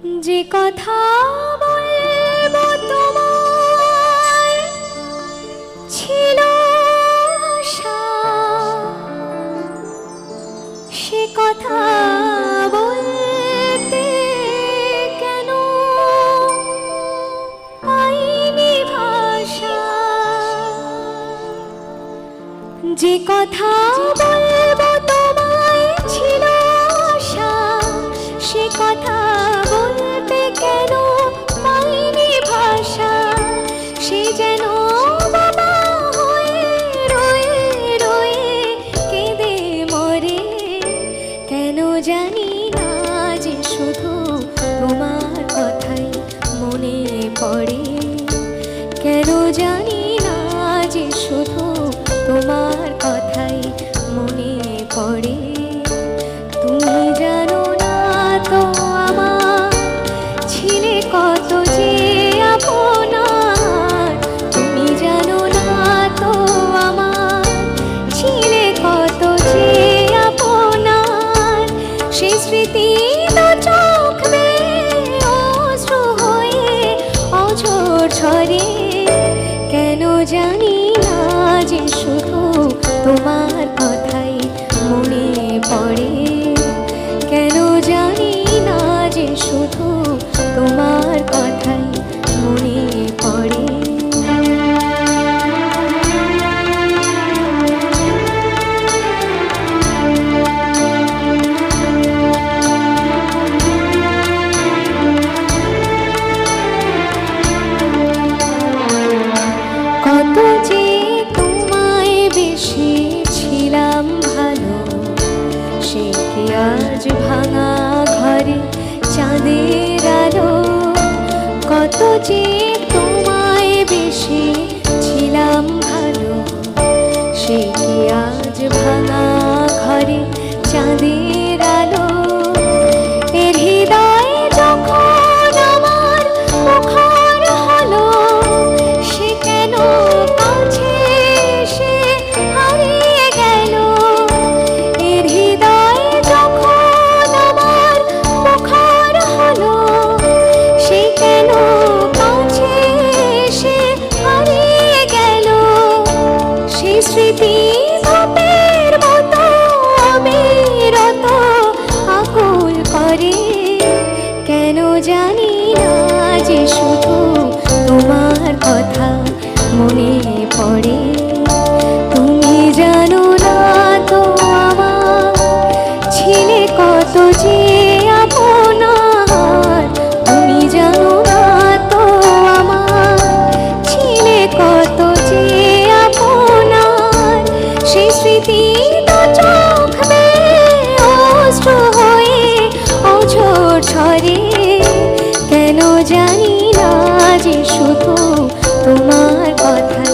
যে কথা বলবো তোমায় ছিল আশা, সে কথা বলতে কেন পাইনি ভাষা। যে কথা বলবো তোমায় ছিল আশা, সে কথা বলতে কেন পাইনি ভাষা। সে যেন বাবা হয়ে রয়ে রয়ে কেঁদে মরে, কেন জানি না যে শুধু তোমার কথাই মনে পড়ে। কেন জানি না যে শুধু তোমার কথাই মনে পড়ে। তুমি জানো না তো আমার ছিলে কত যে আপনার। তুমি জানো না তো আমার ছিলে কত যে আপনার। সেই স্মৃতি তো চোখ বেয়ে অশ্রু হয়ে অঝোর ঝরে। কেন জানি না যে শুধু তোমার কথাই মনে পড়ে। কেন জানি না যে শুধু তোমার কথাই মনে পড়ে। কত যে তোমায় বেশি ছিলাম ভালো, সে কি আজ ভাঙা ঘরে চাঁদের আলো। কত যে তোমায় বেশি ছিলাম ভালো, সে কি আজ ভাঙা ঘরে চাঁদের আলো। এর হৃদয় যখন আমার মুখর হলো, সে কেন কাছে এসে হারিয়ে গেল। এর হৃদয় যখন আমার মুখর হলো, সে কেন কাছে এসে হারিয়ে গেল। সেই স্মৃতি ধূপের মতো অবিরত আকুল করে। কেন জানি না যে শুধু তোমার কথা মনে পড়ে। তুমি জানো না তো আমার ছিলে কত যে আপনার। তুমি জানো না তো আমার ছিলে কত যে আপনার। সেই স্মৃতি তো চোখ বেয়ে অশ্রু হয়ে অঝোর ঝরে। কেন জানি না যে শুধু তোমার কথা